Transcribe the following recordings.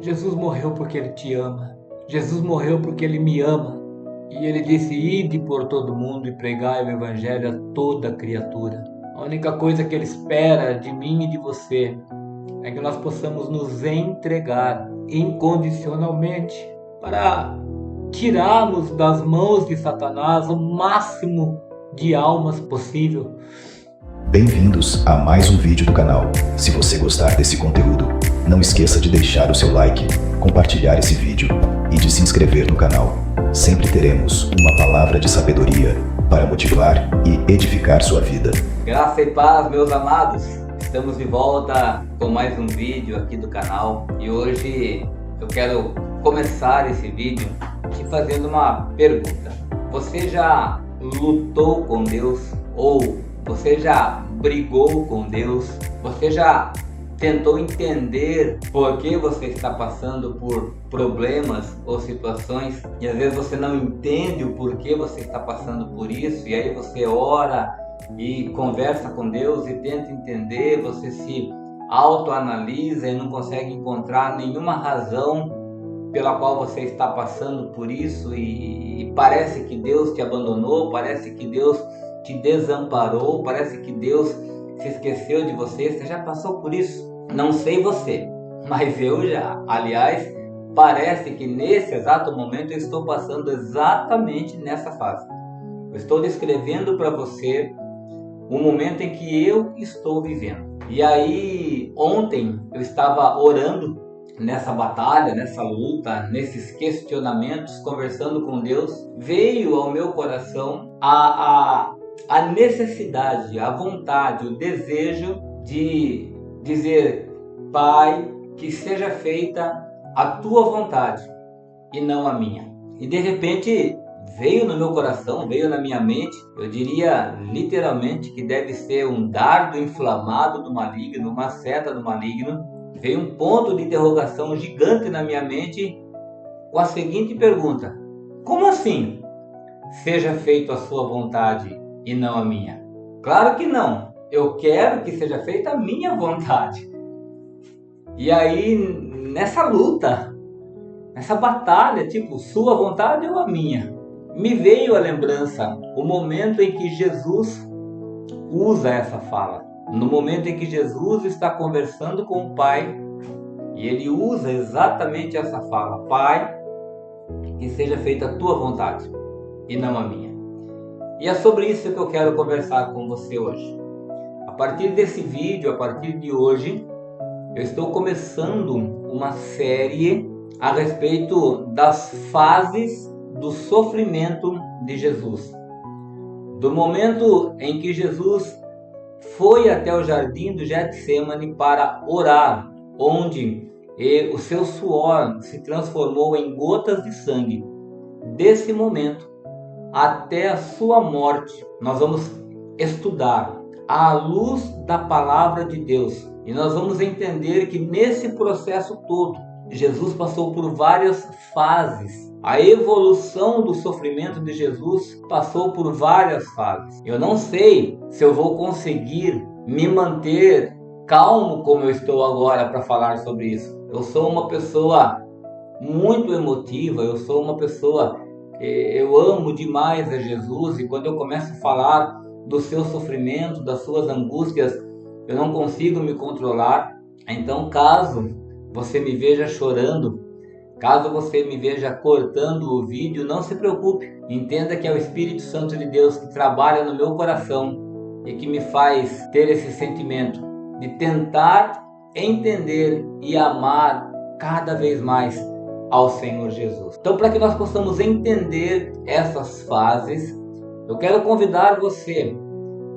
Jesus morreu porque Ele te ama. Jesus morreu porque Ele me ama. E Ele disse: ide por todo mundo e pregai o Evangelho a toda criatura. A única coisa que Ele espera de mim e de você é que nós possamos nos entregar incondicionalmente para tirarmos das mãos de Satanás o máximo de almas possível. Bem-vindos a mais um vídeo do canal. Se você gostar desse conteúdo, não esqueça de deixar o seu like, compartilhar esse vídeo e de se inscrever no canal. Sempre teremos uma palavra de sabedoria para motivar e edificar sua vida. Graça e paz, meus amados. Estamos de volta com mais um vídeo aqui do canal e hoje eu quero começar esse vídeo te fazendo uma pergunta. Você já lutou com Deus? Ou você já brigou com Deus? Você já tentou entender por que você está passando por problemas ou situações e às vezes você não entende o porquê você está passando por isso, e aí você ora e conversa com Deus e tenta entender, você se autoanalisa e não consegue encontrar nenhuma razão pela qual você está passando por isso e parece que Deus te abandonou, parece que Deus te desamparou, parece que Deus se esqueceu de você. Você já passou por isso? Não sei você, mas eu já. Aliás, parece que nesse exato momento eu estou passando exatamente nessa fase. Eu estou descrevendo para você o momento em que eu estou vivendo. E aí, ontem eu estava orando nessa batalha, nessa luta, nesses questionamentos, conversando com Deus. Veio ao meu coração a necessidade, a vontade, o desejo de dizer: Pai, que seja feita a tua vontade e não a minha. E de repente veio no meu coração, veio na minha mente, eu diria literalmente que deve ser um dardo inflamado do maligno, uma seta do maligno. Veio um ponto de interrogação gigante na minha mente com a seguinte pergunta: como assim? Seja feita a sua vontade e não a minha? Claro que não. Eu quero que seja feita a minha vontade. E aí, nessa luta, nessa batalha, tipo, sua vontade ou a minha? Me veio a lembrança, o momento em que Jesus usa essa fala. No momento em que Jesus está conversando com o Pai, e ele usa exatamente essa fala: Pai, que seja feita a tua vontade e não a minha. E é sobre isso que eu quero conversar com você hoje. A partir desse vídeo, a partir de hoje, eu estou começando uma série a respeito das fases do sofrimento de Jesus. Do momento em que Jesus foi até o jardim do Getsêmani para orar, onde o seu suor se transformou em gotas de sangue. Desse momento até a sua morte, nós vamos estudar à luz da palavra de Deus. E nós vamos entender que nesse processo todo, Jesus passou por várias fases. A evolução do sofrimento de Jesus passou por várias fases. Eu não sei se eu vou conseguir me manter calmo como eu estou agora para falar sobre isso. Eu sou uma pessoa muito emotiva, eu sou uma pessoa... Eu amo demais a Jesus, e quando eu começo a falar do seu sofrimento, das suas angústias, eu não consigo me controlar. Então, caso você me veja chorando, caso você me veja cortando o vídeo, não se preocupe. Entenda que é o Espírito Santo de Deus que trabalha no meu coração e que me faz ter esse sentimento de tentar entender e amar cada vez mais ao Senhor Jesus. Então, para que nós possamos entender essas fases, eu quero convidar você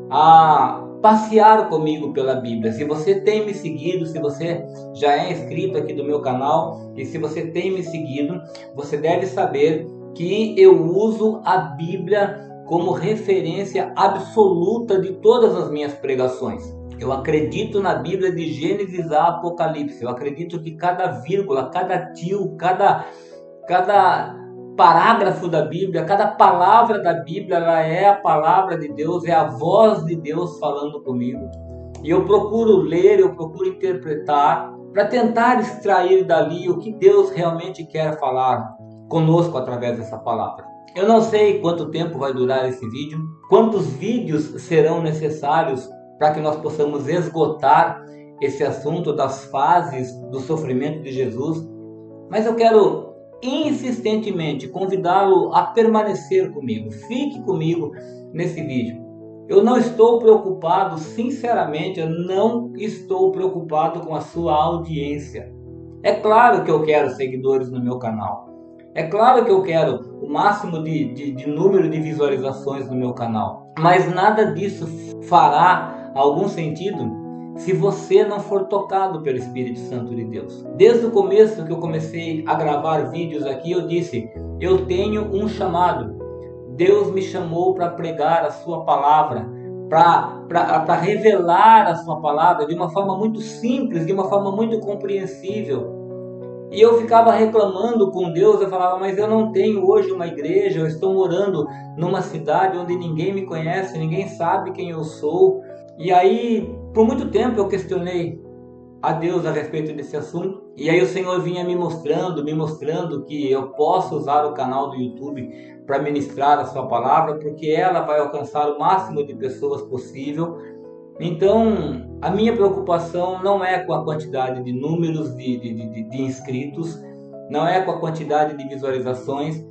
a passear comigo pela Bíblia. Se você tem me seguido, se você já é inscrito aqui do meu canal e se você tem me seguido, você deve saber que eu uso a Bíblia como referência absoluta de todas as minhas pregações. Eu acredito na Bíblia de Gênesis a Apocalipse. Eu acredito que cada vírgula, cada tio, cada parágrafo da Bíblia, cada palavra da Bíblia, ela é a palavra de Deus, é a voz de Deus falando comigo. E eu procuro ler, eu procuro interpretar para tentar extrair dali o que Deus realmente quer falar conosco através dessa palavra. Eu não sei quanto tempo vai durar esse vídeo, quantos vídeos serão necessários para que nós possamos esgotar esse assunto das fases do sofrimento de Jesus, mas eu quero insistentemente convidá-lo a permanecer comigo. Fique comigo nesse vídeo. Eu não estou preocupado, sinceramente, eu não estou preocupado com a sua audiência. É claro que eu quero seguidores no meu canal. É claro que eu quero o máximo de número de visualizações no meu canal. Mas nada disso fará algum sentido se você não for tocado pelo Espírito Santo de Deus. Desde o começo que eu comecei a gravar vídeos aqui, eu disse, eu tenho um chamado. Deus me chamou para pregar a sua palavra, para revelar a sua palavra de uma forma muito simples, de uma forma muito compreensível. E eu ficava reclamando com Deus, eu falava, mas eu não tenho hoje uma igreja, eu estou morando numa cidade onde ninguém me conhece, ninguém sabe quem eu sou. E aí, por muito tempo eu questionei a Deus a respeito desse assunto. E aí o Senhor vinha me mostrando que eu posso usar o canal do YouTube para ministrar a sua palavra, porque ela vai alcançar o máximo de pessoas possível. Então, a minha preocupação não é com a quantidade de números de inscritos, não é com a quantidade de visualizações,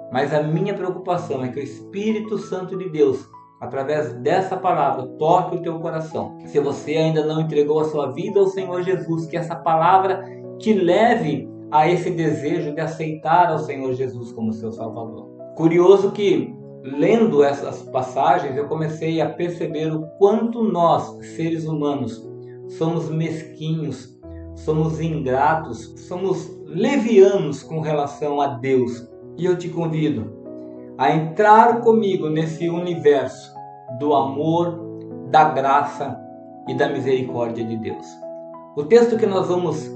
mas a minha preocupação é que o Espírito Santo de Deus, através dessa palavra, toque o teu coração. Se você ainda não entregou a sua vida ao Senhor Jesus, que essa palavra te leve a esse desejo de aceitar ao Senhor Jesus como seu Salvador. Curioso que, lendo essas passagens, eu comecei a perceber o quanto nós, seres humanos, somos mesquinhos, somos ingratos, somos levianos com relação a Deus. E eu te convido a entrar comigo nesse universo do amor, da graça e da misericórdia de Deus. O texto que nós vamos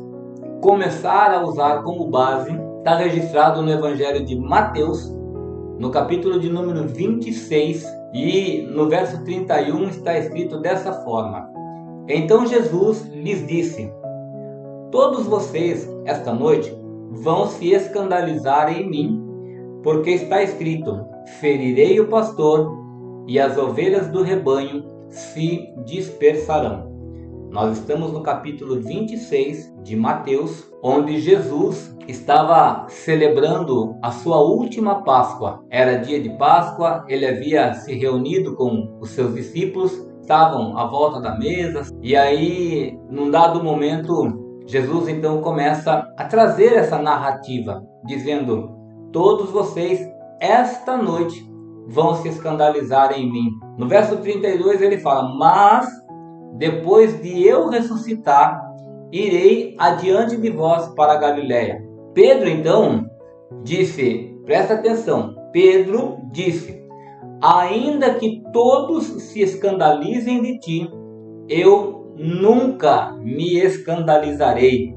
começar a usar como base está registrado no Evangelho de Mateus, no capítulo de número 26, e no verso 31 está escrito dessa forma: Então Jesus lhes disse, todos vocês, esta noite, vão se escandalizar em mim, porque está escrito, ferirei o pastor, e as ovelhas do rebanho se dispersarão. Nós estamos no capítulo 26 de Mateus, onde Jesus estava celebrando a sua última Páscoa. Era dia de Páscoa, ele havia se reunido com os seus discípulos, estavam à volta da mesa, e aí, num dado momento, Jesus então começa a trazer essa narrativa, dizendo, todos vocês, esta noite, vão se escandalizar em mim. No verso 32 ele fala, mas depois de eu ressuscitar, irei adiante de vós para a Galiléia. Pedro então disse, presta atenção, Pedro disse, ainda que todos se escandalizem de ti, eu nunca me escandalizarei.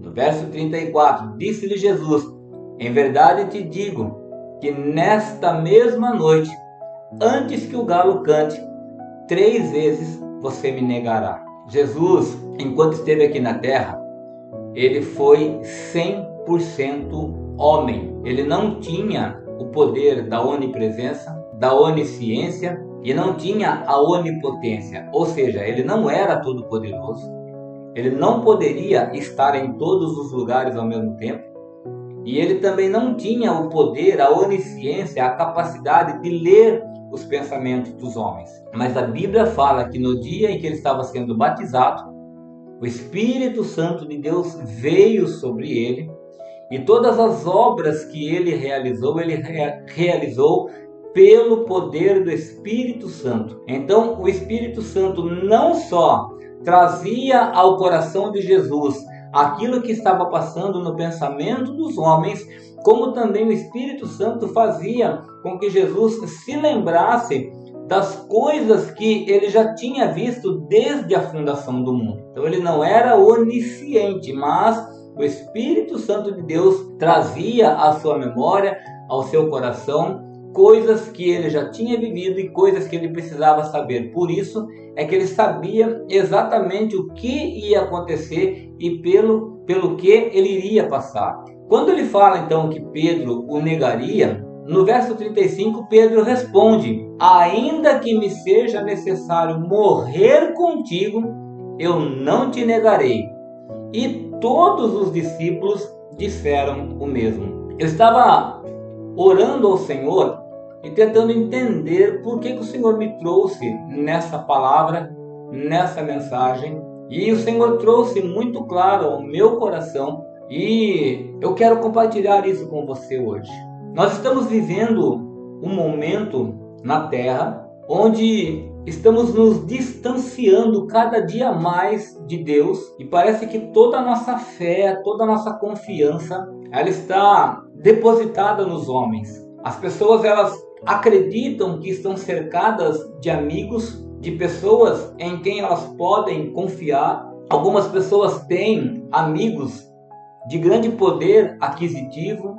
No verso 34, disse-lhe Jesus, em verdade te digo, que nesta mesma noite, antes que o galo cante, 3 vezes você me negará. Jesus, enquanto esteve aqui na terra, ele foi 100% homem. Ele não tinha o poder da onipresença, da onisciência e não tinha a onipotência. Ou seja, ele não era todo poderoso. Ele não poderia estar em todos os lugares ao mesmo tempo. E ele também não tinha o poder, a onisciência, a capacidade de ler os pensamentos dos homens. Mas a Bíblia fala que no dia em que ele estava sendo batizado, o Espírito Santo de Deus veio sobre ele, e todas as obras que ele realizou pelo poder do Espírito Santo. Então o Espírito Santo não só trazia ao coração de Jesus aquilo que estava passando no pensamento dos homens, como também o Espírito Santo fazia com que Jesus se lembrasse das coisas que ele já tinha visto desde a fundação do mundo. Então ele não era onisciente, mas o Espírito Santo de Deus trazia à sua memória, ao seu coração, coisas que ele já tinha vivido e coisas que ele precisava saber. Por isso é que ele sabia exatamente o que ia acontecer e pelo que ele iria passar. Quando ele fala então que Pedro o negaria, no verso 35 Pedro responde: ainda que me seja necessário morrer contigo, eu não te negarei. E todos os discípulos disseram o mesmo. Eu estava orando ao Senhor e tentando entender por que o Senhor me trouxe nessa palavra, nessa mensagem. E o Senhor trouxe muito claro ao meu coração e eu quero compartilhar isso com você hoje. Nós estamos vivendo um momento na Terra onde estamos nos distanciando cada dia mais de Deus e parece que toda a nossa fé, toda a nossa confiança, ela está depositada nos homens. As pessoas, elas acreditam que estão cercadas de amigos, de pessoas em quem elas podem confiar. Algumas pessoas têm amigos de grande poder aquisitivo,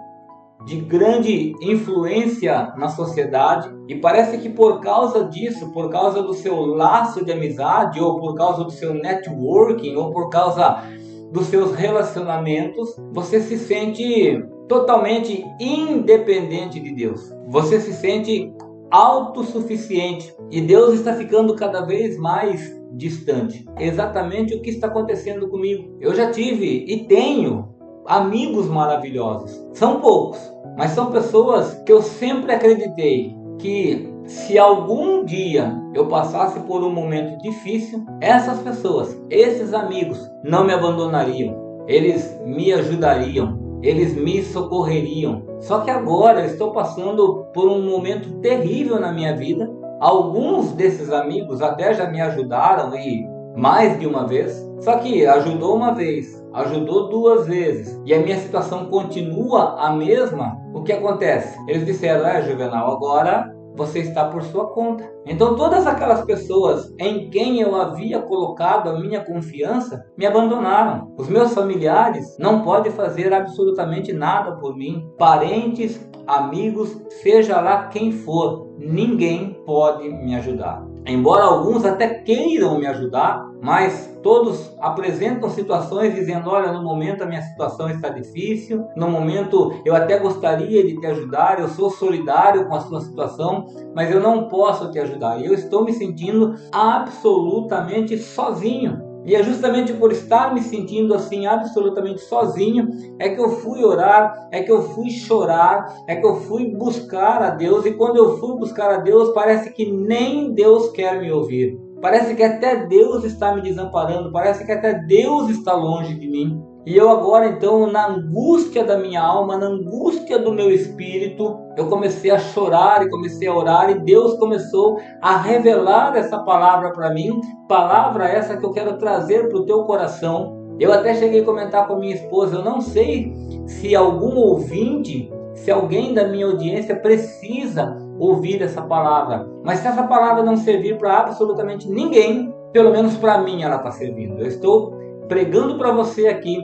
de grande influência na sociedade, e parece que por causa disso, por causa do seu laço de amizade, ou por causa do seu networking, ou por causa dos seus relacionamentos, você se sente totalmente independente de Deus. Você se sente autossuficiente e Deus está ficando cada vez mais distante. Exatamente o que está acontecendo comigo. Eu já tive e tenho amigos maravilhosos. São poucos, mas são pessoas que eu sempre acreditei que se algum dia eu passasse por um momento difícil, essas pessoas, esses amigos, não me abandonariam. Eles me ajudariam, eles me socorreriam. Só que agora eu estou passando por um momento terrível na minha vida. Alguns desses amigos até já me ajudaram e mais de uma vez. Só que ajudou uma vez, ajudou duas vezes e a minha situação continua a mesma. O que acontece? Eles disseram: Juvenal, agora você está por sua conta. Então todas aquelas pessoas em quem eu havia colocado a minha confiança me abandonaram. Os meus familiares não podem fazer absolutamente nada por mim. Parentes, amigos, seja lá quem for, ninguém pode me ajudar. Embora alguns até queiram me ajudar, mas todos apresentam situações dizendo: olha, no momento a minha situação está difícil, no momento eu até gostaria de te ajudar, eu sou solidário com a sua situação, mas eu não posso te ajudar. E eu estou me sentindo absolutamente sozinho. E é justamente por estar me sentindo assim absolutamente sozinho é que eu fui orar, é que eu fui chorar, é que eu fui buscar a Deus. E quando eu fui buscar a Deus, parece que nem Deus quer me ouvir. Parece que até Deus está me desamparando, parece que até Deus está longe de mim. E eu agora então, na angústia da minha alma, na angústia do meu espírito, eu comecei a chorar e comecei a orar, e Deus começou a revelar essa palavra para mim, palavra essa que eu quero trazer para o teu coração. Eu até cheguei a comentar com a minha esposa: eu não sei se algum ouvinte, se alguém da minha audiência precisa ouvir essa palavra, mas se essa palavra não servir para absolutamente ninguém, pelo menos para mim ela está servindo. Eu estou pregando para você aqui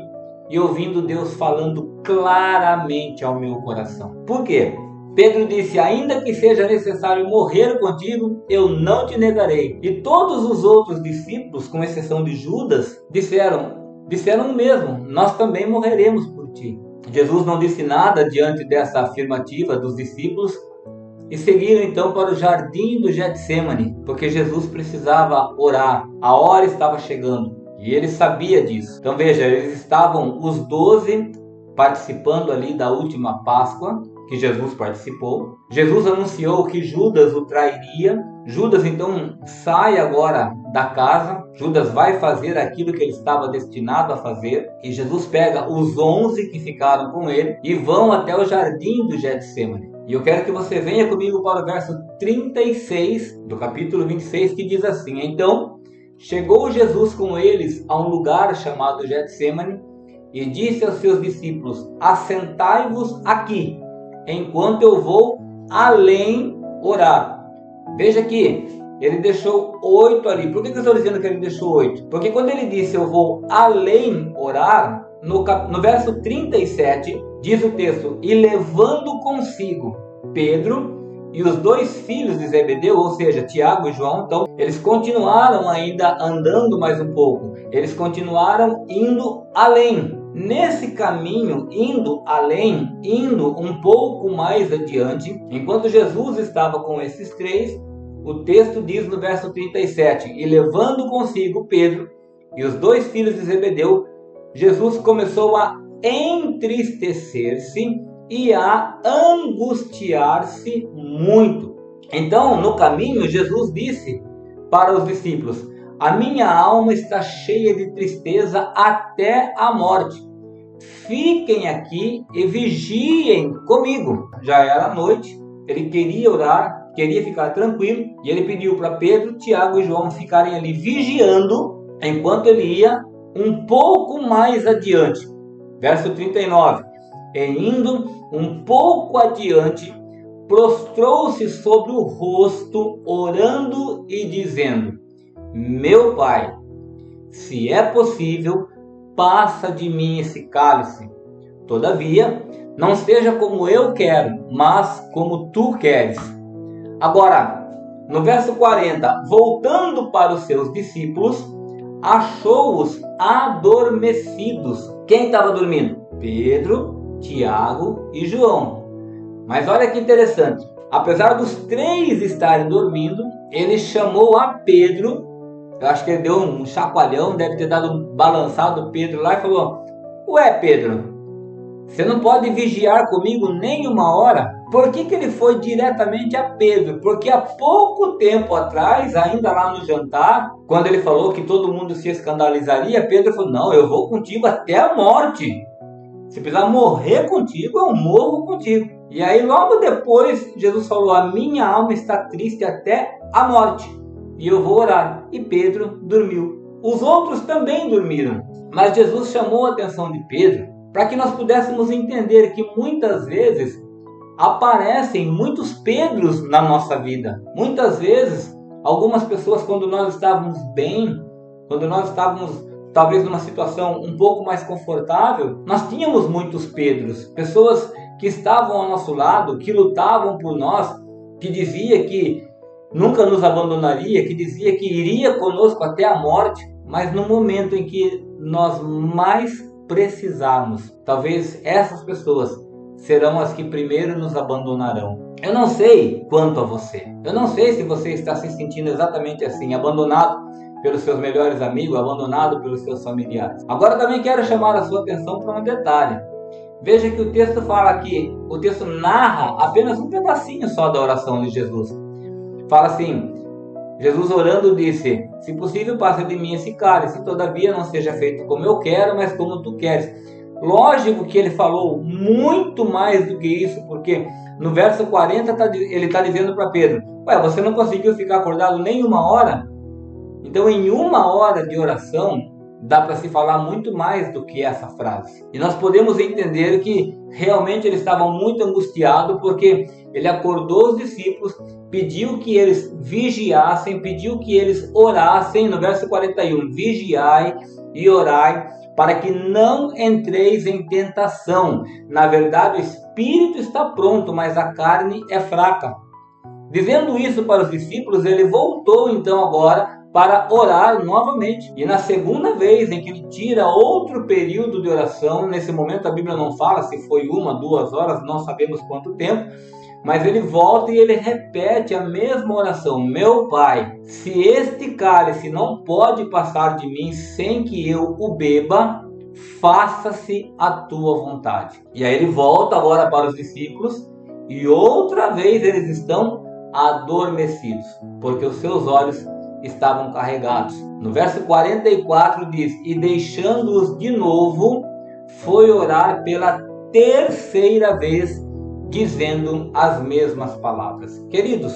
e ouvindo Deus falando claramente ao meu coração. Por quê? Pedro disse: ainda que seja necessário morrer contigo, eu não te negarei. E todos os outros discípulos, com exceção de Judas, disseram o mesmo: nós também morreremos por ti. Jesus não disse nada diante dessa afirmativa dos discípulos e seguiram então para o jardim do Getsêmani, porque Jesus precisava orar. A hora estava chegando. E ele sabia disso. Então veja, eles estavam os 12 participando ali da última Páscoa, que Jesus participou. Jesus anunciou que Judas o trairia. Judas então sai agora da casa. Judas vai fazer aquilo que ele estava destinado a fazer. E Jesus pega os 11 que ficaram com ele e vão até o jardim do Getsêmani. E eu quero que você venha comigo para o verso 36 do capítulo 26, que diz assim: então chegou Jesus com eles a um lugar chamado Getsêmani e disse aos seus discípulos: assentai-vos aqui, enquanto eu vou além orar. Veja que ele deixou 8 ali. Por que eu estou dizendo que ele deixou 8? Porque quando ele disse eu vou além orar, no verso 37 diz o texto: e levando consigo Pedro e os 2 filhos de Zebedeu, ou seja, Tiago e João, então eles continuaram ainda andando mais um pouco. Eles continuaram indo além. Nesse caminho, indo além, indo um pouco mais adiante, enquanto Jesus estava com esses 3, o texto diz no verso 37, e levando consigo Pedro e os 2 filhos de Zebedeu, Jesus começou a entristecer-se e a angustiar-se muito. Então, no caminho, Jesus disse para os discípulos: a minha alma está cheia de tristeza até a morte. Fiquem aqui e vigiem comigo. Já era noite, ele queria orar, queria ficar tranquilo, e ele pediu para Pedro, Tiago e João ficarem ali vigiando, enquanto ele ia um pouco mais adiante. Verso 39. E indo um pouco adiante, prostrou-se sobre o rosto, orando e dizendo: meu Pai, se é possível, passa de mim esse cálice. Todavia, não seja como eu quero, mas como tu queres. Agora, no verso 40, voltando para os seus discípulos, achou-os adormecidos. Quem estava dormindo? Pedro, Tiago e João. Mas olha que interessante. Apesar dos 3 estarem dormindo, ele chamou a Pedro. Eu acho que ele deu um chacoalhão, deve ter dado um balançado Pedro lá e falou: ué, Pedro, você não pode vigiar comigo nem uma hora? Por que ele foi diretamente a Pedro? Porque há pouco tempo atrás, ainda lá no jantar, quando ele falou que todo mundo se escandalizaria, Pedro falou: não, eu vou contigo até a morte. Se precisar morrer contigo, eu morro contigo. E aí logo depois, Jesus falou: a minha alma está triste até a morte, e eu vou orar. E Pedro dormiu. Os outros também dormiram. Mas Jesus chamou a atenção de Pedro para que nós pudéssemos entender que muitas vezes aparecem muitos Pedros na nossa vida. Muitas vezes, algumas pessoas, quando nós estávamos bem, quando nós estávamos talvez numa situação um pouco mais confortável, nós tínhamos muitos Pedros, pessoas que estavam ao nosso lado, que lutavam por nós, que dizia que nunca nos abandonaria, que dizia que iria conosco até a morte, mas no momento em que nós mais precisarmos, talvez essas pessoas serão as que primeiro nos abandonarão. Eu não sei quanto a você, eu não sei se você está se sentindo exatamente assim, abandonado pelos seus melhores amigos, abandonado pelos seus familiares. Agora também quero chamar a sua atenção para um detalhe. Veja que o texto fala aqui, o texto narra apenas um pedacinho só da oração de Jesus. Fala assim: Jesus orando disse: se possível passa de mim esse cálice, todavia não seja feito como eu quero, mas como tu queres. Lógico que ele falou muito mais do que isso, porque no verso 40 ele está dizendo para Pedro: ué, você não conseguiu ficar acordado nem uma hora? Então em uma hora de oração dá para se falar muito mais do que essa frase. E nós podemos entender que realmente ele estava muito angustiado, porque ele acordou os discípulos, pediu que eles vigiassem, pediu que eles orassem. No verso 41, vigiai e orai, para que não entreis em tentação. Na verdade, o espírito está pronto, mas a carne é fraca. Dizendo isso para os discípulos, ele voltou então agora para orar novamente. E na segunda vez em que ele tira outro período de oração, nesse momento a Bíblia não fala se foi 1, 2 horas, não sabemos quanto tempo, mas ele volta e ele repete a mesma oração: meu Pai, se este cálice não pode passar de mim sem que eu o beba, faça-se a tua vontade. E aí ele volta agora para os discípulos e outra vez eles estão adormecidos, porque os seus olhos estavam carregados. No verso 44 diz: e deixando-os de novo, foi orar pela terceira vez, dizendo as mesmas palavras. Queridos,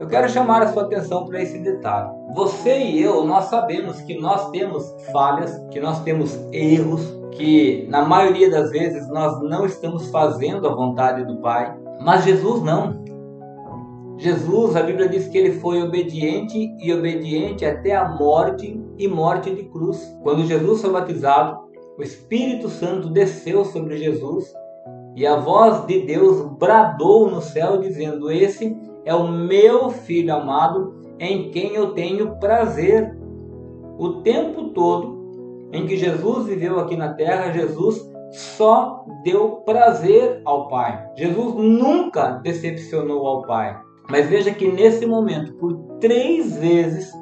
eu quero chamar a sua atenção para esse detalhe. Você e eu, nós sabemos que nós temos falhas, que nós temos erros, que na maioria das vezes nós não estamos fazendo a vontade do Pai. Mas Jesus não. Jesus, a Bíblia diz que ele foi obediente e obediente até a morte e morte de cruz. Quando Jesus foi batizado, o Espírito Santo desceu sobre Jesus E a voz de Deus bradou no céu, dizendo: esse é o meu Filho amado, em quem eu tenho prazer. O tempo todo em que Jesus viveu aqui na terra, Jesus só deu prazer ao Pai. Jesus nunca decepcionou ao Pai. Mas veja que nesse momento, por 3 vezes,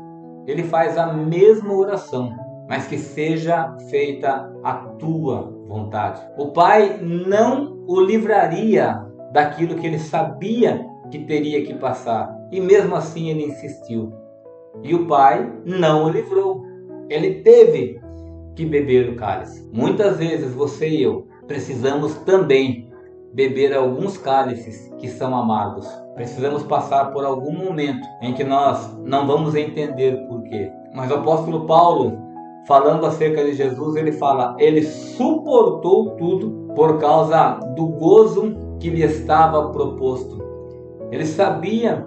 ele faz a mesma oração: mas que seja feita a tua vontade. O Pai não o livraria daquilo que ele sabia que teria que passar. E mesmo assim ele insistiu. E o Pai não o livrou. Ele teve que beber o cálice. Muitas vezes você e eu precisamos também beber alguns cálices que são amargos. Precisamos passar por algum momento em que nós não vamos entender por quê. Mas o apóstolo Paulo, falando acerca de Jesus, ele fala: ele suportou tudo por causa do gozo que lhe estava proposto. Ele sabia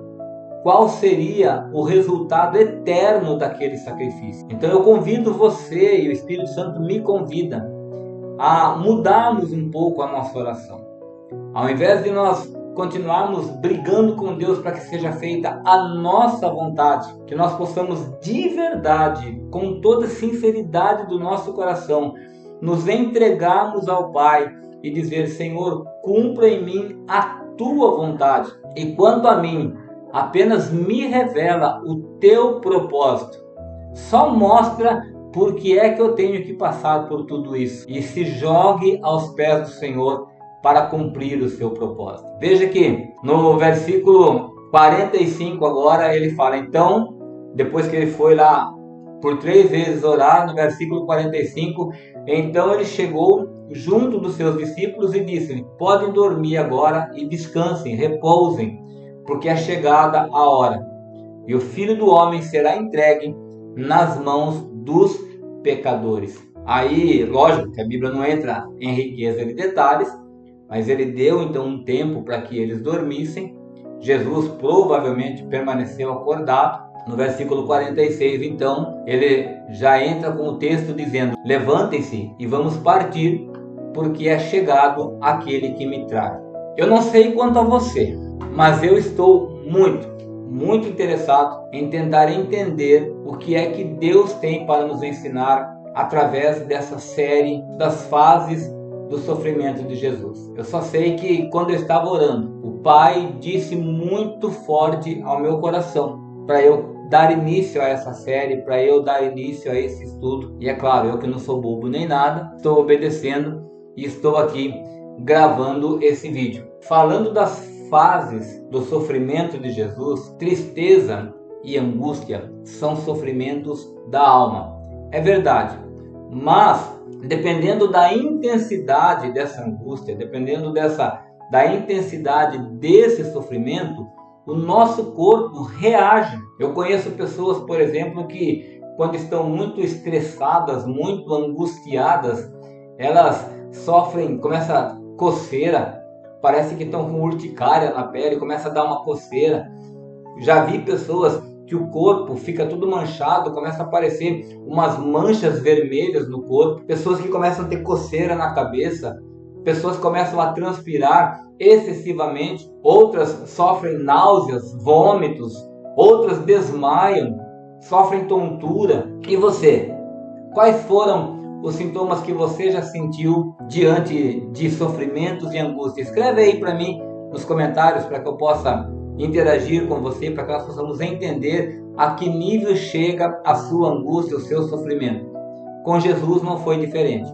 qual seria o resultado eterno daquele sacrifício. Então eu convido você, e o Espírito Santo me convida, a mudarmos um pouco a nossa oração. Ao invés de nós continuarmos brigando com Deus para que seja feita a nossa vontade, que nós possamos de verdade, com toda sinceridade do nosso coração, nos entregarmos ao Pai e dizer: Senhor, cumpra em mim a tua vontade. E quanto a mim, apenas me revela o teu propósito. Só mostra por que é que eu tenho que passar por tudo isso. E se jogue aos pés do Senhor para cumprir o seu propósito. Veja que no versículo 45 agora ele fala: então, depois que ele foi lá por 3 vezes orar, no versículo 45, então ele chegou junto dos seus discípulos e disse: podem dormir agora e descansem, repousem, porque é chegada a hora, e o Filho do Homem será entregue nas mãos dos pecadores. Aí, lógico que a Bíblia não entra em riqueza de detalhes, mas ele deu então um tempo para que eles dormissem. Jesus provavelmente permaneceu acordado. No versículo 46, então, ele já entra com o texto dizendo: levantem-se e vamos partir, porque é chegado aquele que me traz. Eu não sei quanto a você, mas eu estou muito interessado em tentar entender o que é que Deus tem para nos ensinar através dessa série das fases do sofrimento de Jesus. Eu só sei que quando eu estava orando, o Pai disse muito forte ao meu coração para eu dar início a essa série, para eu dar início a esse estudo. E é claro, eu que não sou bobo nem nada, estou obedecendo e estou aqui gravando esse vídeo. Falando das fases do sofrimento de Jesus, tristeza e angústia são sofrimentos da alma. É verdade, mas dependendo da intensidade dessa angústia, dependendo da intensidade desse sofrimento, o nosso corpo reage. Eu conheço pessoas, por exemplo, que quando estão muito estressadas, muito angustiadas, elas sofrem, começa a coceira, parece que estão com urticária na pele, começa a dar uma coceira. Já vi pessoas que o corpo fica tudo manchado, começa a aparecer umas manchas vermelhas no corpo, pessoas que começam a ter coceira na cabeça, pessoas começam a transpirar excessivamente, outras sofrem náuseas, vômitos, outras desmaiam, sofrem tontura. E você? Quais foram os sintomas que você já sentiu diante de sofrimentos e angústia? Escreve aí para mim nos comentários para que eu possa interagir com você, para que nós possamos entender a que nível chega a sua angústia, o seu sofrimento. Com Jesus não foi diferente.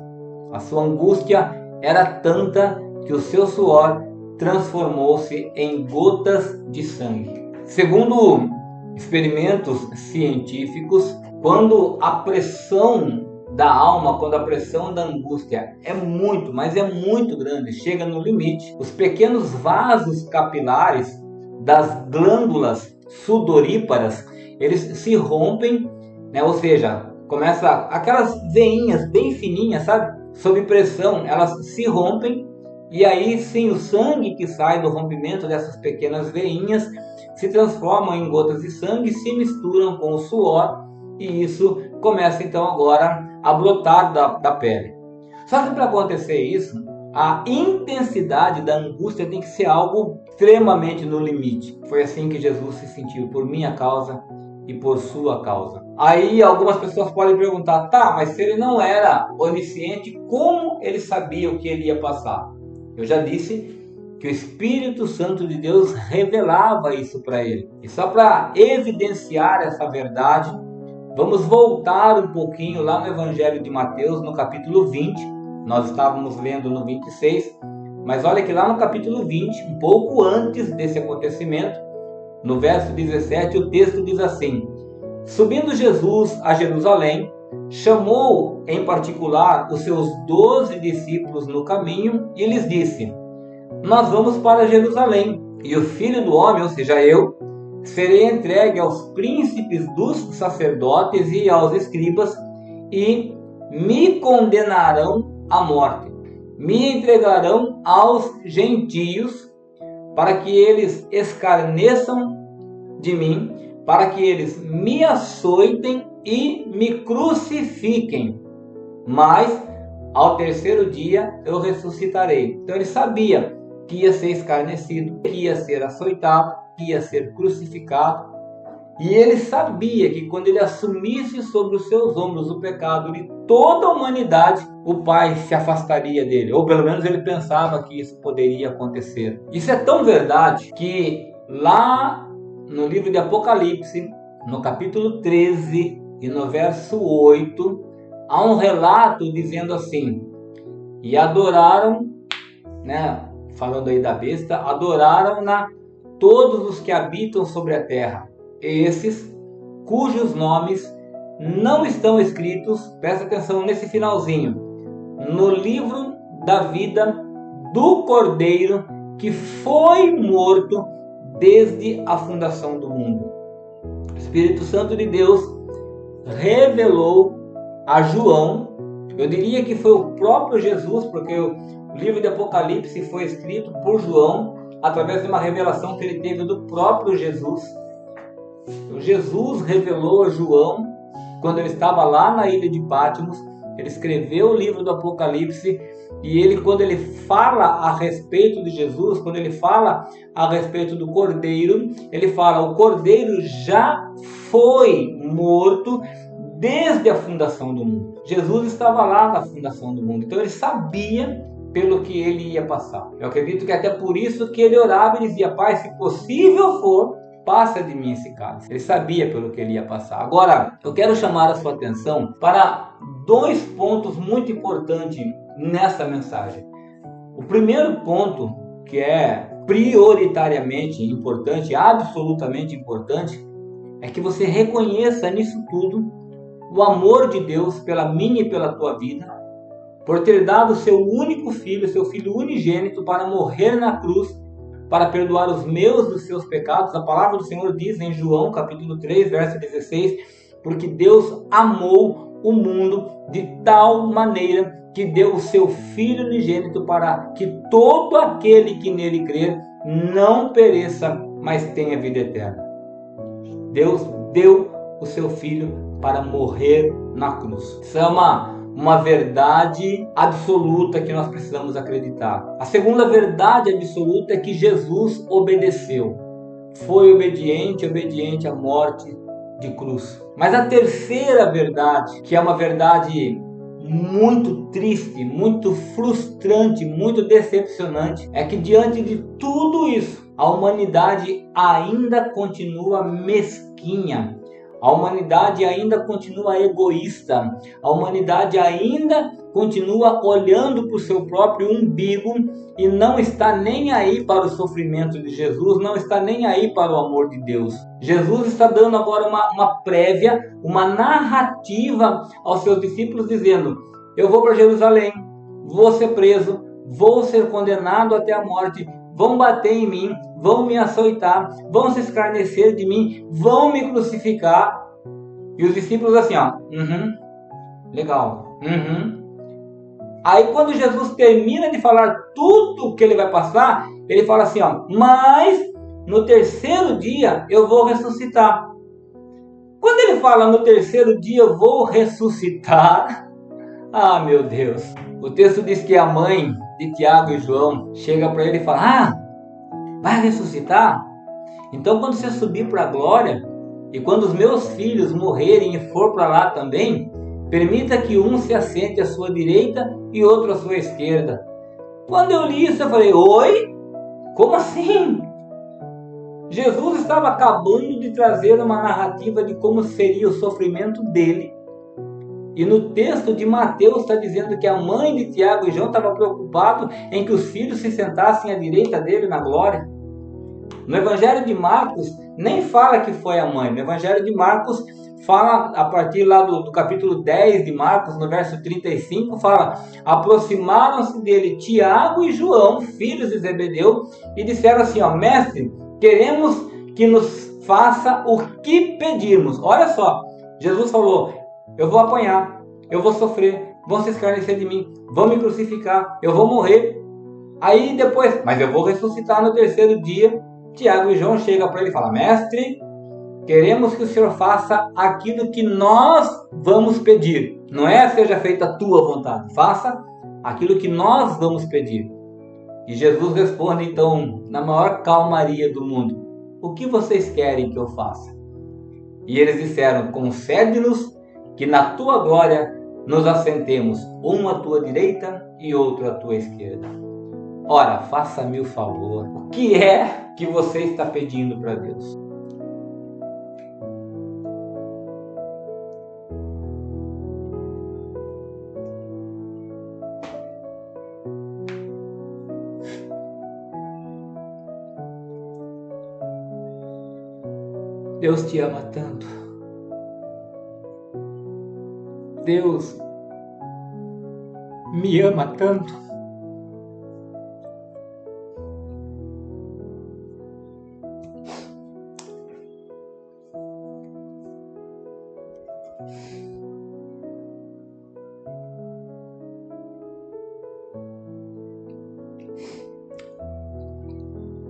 A sua angústia era tanta que o seu suor transformou-se em gotas de sangue. Segundo experimentos científicos, quando a pressão da alma, quando a pressão da angústia é muito, mas é muito grande, chega no limite, os pequenos vasos capilares das glândulas sudoríparas, eles se rompem, né? Ou seja, começa aquelas veinhas bem fininhas, sabe? Sob pressão, elas se rompem, e aí sim o sangue que sai do rompimento dessas pequenas veinhas se transformam em gotas de sangue, se misturam com o suor, e isso começa então agora a brotar da pele. Só que para acontecer isso, A intensidade da angústia tem que ser algo extremamente no limite. Foi assim que Jesus se sentiu, por minha causa e por sua causa. Aí algumas pessoas podem perguntar, tá, mas se ele não era onisciente, como ele sabia o que ele ia passar? Eu já disse que o Espírito Santo de Deus revelava isso para ele. E só para evidenciar essa verdade, vamos voltar um pouquinho lá no Evangelho de Mateus, no capítulo 20. Nós estávamos lendo no 26, mas olha que lá no capítulo 20, um pouco antes desse acontecimento, no verso 17, o texto diz assim: subindo Jesus a Jerusalém, chamou em particular os seus 12 discípulos no caminho e lhes disse: nós vamos para Jerusalém, e o Filho do Homem, ou seja, eu, serei entregue aos príncipes dos sacerdotes e aos escribas, e me condenarão à morte. Me entregarão aos gentios, para que eles escarneçam de mim, para que eles me açoitem e me crucifiquem. Mas ao terceiro dia eu ressuscitarei. Então ele sabia que ia ser escarnecido, que ia ser açoitado, que ia ser crucificado. E ele sabia que quando ele assumisse sobre os seus ombros o pecado de toda a humanidade, o Pai se afastaria dele. Ou pelo menos ele pensava que isso poderia acontecer. Isso é tão verdade que lá no livro de Apocalipse, no capítulo 13 e no verso 8, há um relato dizendo assim: e adoraram, falando aí da besta, adoraram-na todos os que habitam sobre a terra, esses cujos nomes não estão escritos, presta atenção nesse finalzinho, no livro da vida do Cordeiro que foi morto desde a fundação do mundo. O Espírito Santo de Deus revelou a João, eu diria que foi o próprio Jesus, porque o livro de Apocalipse foi escrito por João, através de uma revelação que ele teve do próprio Jesus. Jesus revelou a João, quando ele estava lá na ilha de Patmos, ele escreveu o livro do Apocalipse, e ele, quando ele fala a respeito de Jesus, quando ele fala a respeito do Cordeiro, ele fala: o Cordeiro já foi morto desde a fundação do mundo. Jesus estava lá na fundação do mundo, então ele sabia pelo que ele ia passar. Eu acredito que até por isso que ele orava e dizia: Pai, se possível for, passa de mim esse cálice. Ele sabia pelo que ele ia passar. Agora, eu quero chamar a sua atenção para dois pontos muito importantes nessa mensagem. O primeiro ponto, que é prioritariamente importante, absolutamente importante, é que você reconheça nisso tudo o amor de Deus pela minha e pela tua vida, por ter dado seu único filho, seu filho unigênito, para morrer na cruz, para perdoar os meus e os seus pecados. A palavra do Senhor diz em João capítulo 3, verso 16, porque Deus amou o mundo de tal maneira que deu o seu Filho unigênito para que todo aquele que nele crer não pereça, mas tenha vida eterna. Deus deu o seu Filho para morrer na cruz. Isso é uma verdade absoluta que nós precisamos acreditar. A segunda verdade absoluta é que Jesus obedeceu. Foi obediente à morte de cruz. Mas a terceira verdade, que é uma verdade muito triste, muito frustrante, muito decepcionante, é que diante de tudo isso, a humanidade ainda continua mesquinha. A humanidade ainda continua egoísta, a humanidade ainda continua olhando para o seu próprio umbigo e não está nem aí para o sofrimento de Jesus, não está nem aí para o amor de Deus. Jesus está dando agora uma prévia, uma narrativa aos seus discípulos dizendo: eu vou para Jerusalém, vou ser preso, vou ser condenado até a morte, vão bater em mim, vão me açoitar, vão se escarnecer de mim, vão me crucificar. E os discípulos assim, legal, Aí quando Jesus termina de falar tudo o que ele vai passar, ele fala assim, mas no terceiro dia eu vou ressuscitar. Quando ele fala no terceiro dia eu vou ressuscitar, meu Deus, o texto diz que a mãe de Tiago e João chega para ele e fala: ah, vai ressuscitar? Então quando você subir para a glória, e quando os meus filhos morrerem e for para lá também, permita que um se assente à sua direita e outro à sua esquerda. Quando eu li isso, eu falei: oi? Como assim? Jesus estava acabando de trazer uma narrativa de como seria o sofrimento dele. E no texto de Mateus está dizendo que a mãe de Tiago e João estava preocupado em que os filhos se sentassem à direita dele na glória. No Evangelho de Marcos, nem fala que foi a mãe. No Evangelho de Marcos, fala a partir lá do capítulo 10 de Marcos, no verso 35, fala: aproximaram-se dele Tiago e João, filhos de Zebedeu, e disseram assim: ó, mestre, queremos que nos faça o que pedimos. Olha só, Jesus falou: eu vou apanhar, eu vou sofrer, vão se escarnecer de mim, vão me crucificar, eu vou morrer. Aí depois, mas eu vou ressuscitar no terceiro dia. Tiago e João chegam para ele e falam: mestre, queremos que o Senhor faça aquilo que nós vamos pedir. Não é seja feita a tua vontade, faça aquilo que nós vamos pedir. E Jesus responde então, na maior calmaria do mundo: o que vocês querem que eu faça? E eles disseram: concede-nos que na tua glória nos assentemos, um à tua direita e outro à tua esquerda. Ora, faça-me o favor, o que é que você está pedindo para Deus? Deus te ama tanto. Deus me ama tanto.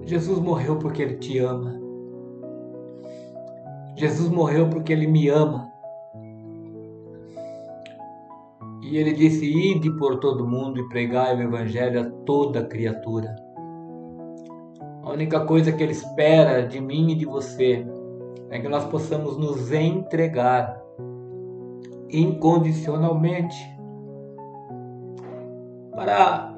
Jesus morreu porque Ele te ama. Jesus morreu porque Ele me ama. E Ele disse: ide por todo mundo e pregai o Evangelho a toda criatura. A única coisa que Ele espera de mim e de você é que nós possamos nos entregar incondicionalmente para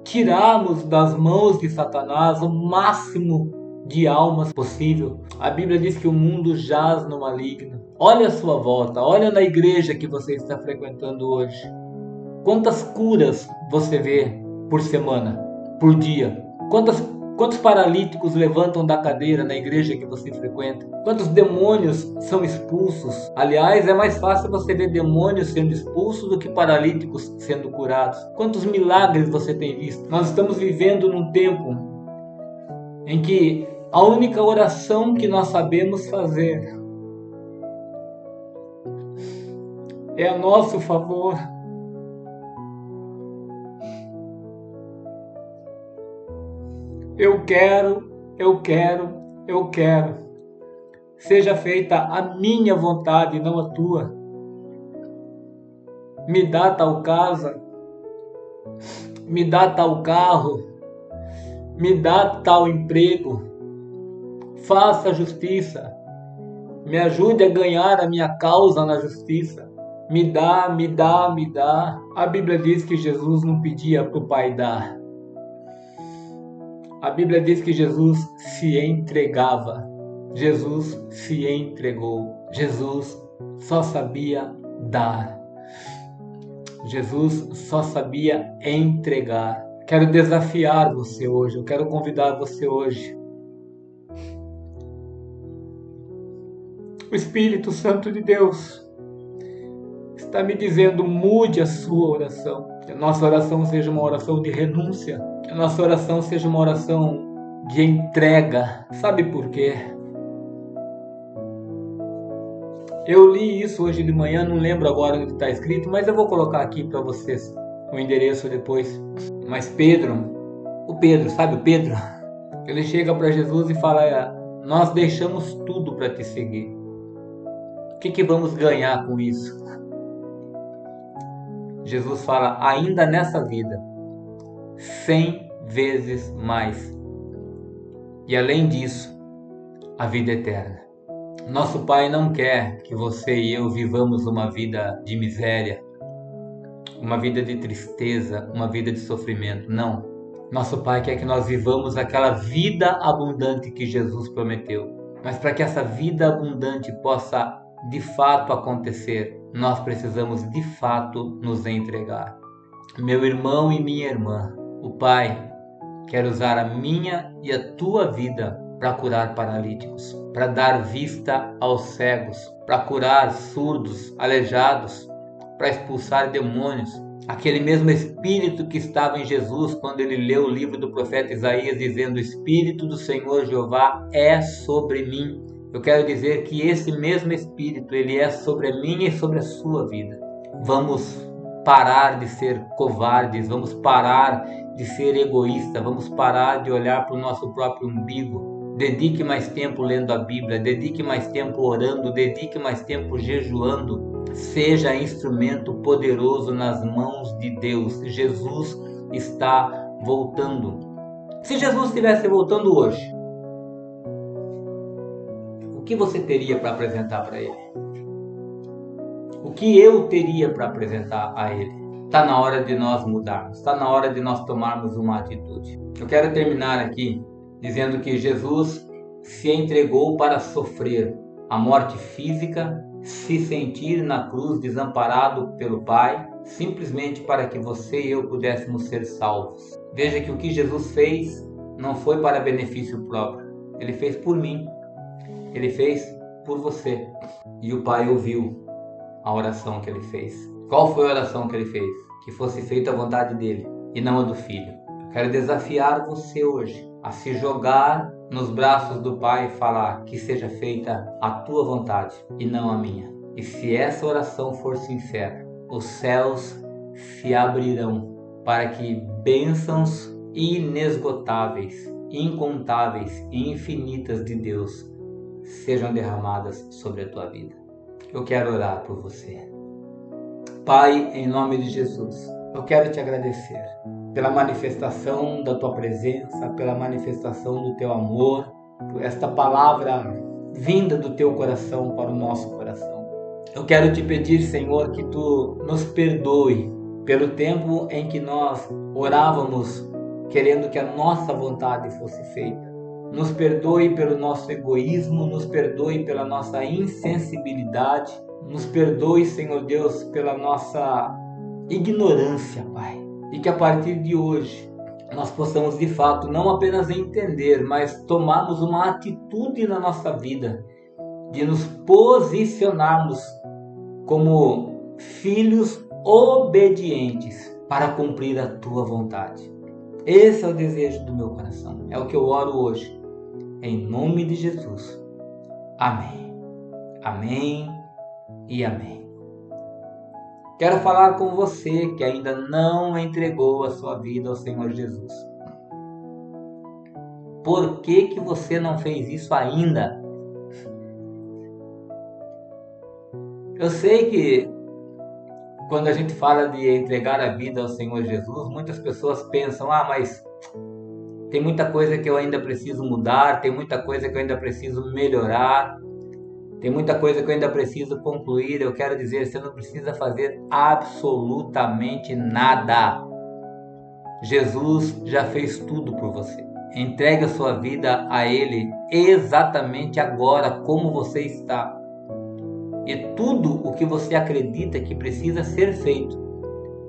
tirarmos das mãos de Satanás o máximo de almas possível. A Bíblia diz que o mundo jaz no maligno. Olha a sua volta, olha na igreja que você está frequentando hoje. Quantas curas você vê por semana, por dia? Quantos paralíticos levantam da cadeira na igreja que você frequenta? Quantos demônios são expulsos? Aliás, é mais fácil você ver demônios sendo expulsos do que paralíticos sendo curados. Quantos milagres você tem visto? Nós estamos vivendo num tempo em que a única oração que nós sabemos fazer é a nosso favor. Eu quero, eu quero, eu quero. Seja feita a minha vontade, não a tua. Me dá tal casa, me dá tal carro, me dá tal emprego. Faça justiça. Me ajude a ganhar a minha causa na justiça. Me dá, me dá, me dá. A Bíblia diz que Jesus não pedia para o Pai dar. A Bíblia diz que Jesus se entregava. Jesus se entregou. Jesus só sabia dar. Jesus só sabia entregar. Quero desafiar você hoje. Eu quero convidar você hoje. O Espírito Santo de Deus está me dizendo: mude a sua oração. Que a nossa oração seja uma oração de renúncia. Que a nossa oração seja uma oração de entrega. Sabe por quê? Eu li isso hoje de manhã, não lembro agora onde está escrito, mas eu vou colocar aqui para vocês o endereço depois. Mas o Pedro, sabe o Pedro? Ele chega para Jesus e fala: nós deixamos tudo para te seguir. O que vamos ganhar com isso? Jesus fala: ainda nessa vida, 100 vezes mais. E além disso, a vida eterna. Nosso Pai não quer que você e eu vivamos uma vida de miséria, uma vida de tristeza, uma vida de sofrimento. Não. Nosso Pai quer que nós vivamos aquela vida abundante que Jesus prometeu. Mas para que essa vida abundante possa de fato acontecer, nós precisamos de fato nos entregar. Meu irmão e minha irmã, o Pai quer usar a minha e a tua vida para curar paralíticos, para dar vista aos cegos, para curar surdos, aleijados, para expulsar demônios. Aquele mesmo Espírito que estava em Jesus quando ele leu o livro do profeta Isaías dizendo: o Espírito do Senhor Jeová é sobre mim. Eu quero dizer que esse mesmo Espírito, ele é sobre a minha e sobre a sua vida. Vamos parar de ser covardes, vamos parar de ser egoístas, vamos parar de olhar para o nosso próprio umbigo. Dedique mais tempo lendo a Bíblia, dedique mais tempo orando, dedique mais tempo jejuando. Seja instrumento poderoso nas mãos de Deus. Jesus está voltando. Se Jesus estivesse voltando hoje, o que você teria para apresentar para Ele? O que eu teria para apresentar a Ele? Está na hora de nós mudarmos, está na hora de nós tomarmos uma atitude. Eu quero terminar aqui dizendo que Jesus se entregou para sofrer a morte física, se sentir na cruz desamparado pelo Pai, simplesmente para que você e eu pudéssemos ser salvos. Veja que o que Jesus fez não foi para benefício próprio, Ele fez por mim, Ele fez por você. E o Pai ouviu a oração que Ele fez. Qual foi a oração que Ele fez? Que fosse feita a vontade dEle e não a do Filho. Eu quero desafiar você hoje a se jogar nos braços do Pai e falar: que seja feita a tua vontade e não a minha. E se essa oração for sincera, os céus se abrirão para que bênçãos inesgotáveis, incontáveis e infinitas de Deus sejam derramadas sobre a tua vida. Eu quero orar por você. Pai, em nome de Jesus, eu quero te agradecer pela manifestação da tua presença, pela manifestação do teu amor, por esta palavra vinda do teu coração para o nosso coração. Eu quero te pedir, Senhor, que tu nos perdoe pelo tempo em que nós orávamos querendo que a nossa vontade fosse feita. Nos perdoe pelo nosso egoísmo, nos perdoe pela nossa insensibilidade, nos perdoe, Senhor Deus, pela nossa ignorância, Pai. E que a partir de hoje nós possamos de fato não apenas entender, mas tomarmos uma atitude na nossa vida de nos posicionarmos como filhos obedientes para cumprir a tua vontade. Esse é o desejo do meu coração, é o que eu oro hoje, em nome de Jesus. Amém. Amém e amém. Quero falar com você que ainda não entregou a sua vida ao Senhor Jesus. Por que você não fez isso ainda? Eu sei que quando a gente fala de entregar a vida ao Senhor Jesus, muitas pessoas pensam: mas tem muita coisa que eu ainda preciso mudar, tem muita coisa que eu ainda preciso melhorar, tem muita coisa que eu ainda preciso concluir. Eu quero dizer, você não precisa fazer absolutamente nada. Jesus já fez tudo por você. Entregue a sua vida a Ele exatamente agora, como você está. E tudo o que você acredita que precisa ser feito,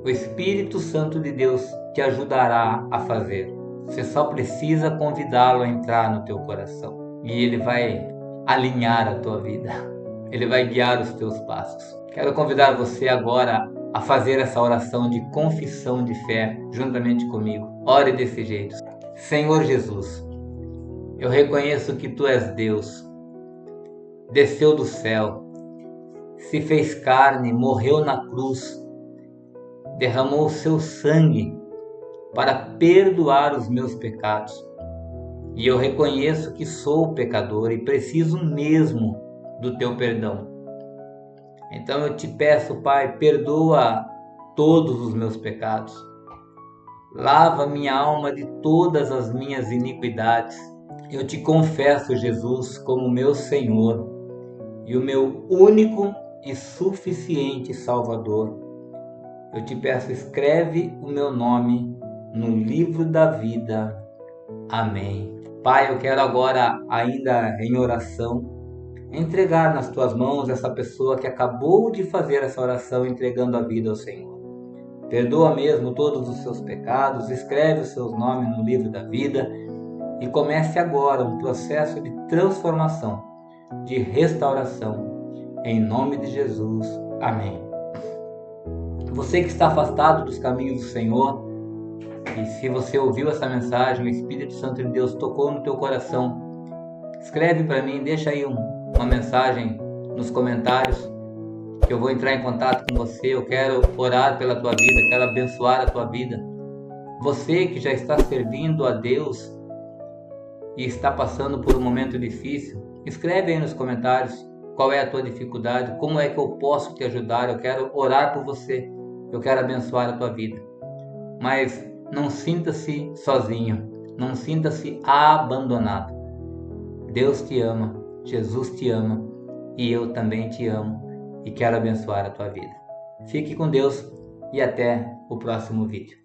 o Espírito Santo de Deus te ajudará a fazer. Você só precisa convidá-lo a entrar no teu coração. E Ele vai alinhar a tua vida. Ele vai guiar os teus passos. Quero convidar você agora a fazer essa oração de confissão de fé juntamente comigo. Ore desse jeito. Senhor Jesus, eu reconheço que Tu és Deus. Desceu do céu, se fez carne, morreu na cruz, derramou o Seu sangue para perdoar os meus pecados. E eu reconheço que sou pecador e preciso mesmo do Teu perdão. Então eu te peço, Pai, perdoa todos os meus pecados. Lava minha alma de todas as minhas iniquidades. Eu te confesso, Jesus, como meu Senhor e o meu único e suficiente Salvador. Eu te peço, escreve o meu nome no livro da vida. Amém. Pai, eu quero agora, ainda em oração, entregar nas tuas mãos essa pessoa que acabou de fazer essa oração entregando a vida ao Senhor. Perdoa mesmo todos os seus pecados, escreve os seus nomes no livro da vida e comece agora um processo de transformação, de restauração. Em nome de Jesus. Amém. Você que está afastado dos caminhos do Senhor, e se você ouviu essa mensagem, o Espírito Santo de Deus tocou no teu coração, escreve para mim, deixa aí uma mensagem nos comentários, que eu vou entrar em contato com você. Eu quero orar pela tua vida, quero abençoar a tua vida. Você que já está servindo a Deus e está passando por um momento difícil, escreve aí nos comentários qual é a tua dificuldade, como é que eu posso te ajudar. Eu quero orar por você, eu quero abençoar a tua vida. Mas não sinta-se sozinho, não sinta-se abandonado. Deus te ama, Jesus te ama e eu também te amo e quero abençoar a tua vida. Fique com Deus e até o próximo vídeo.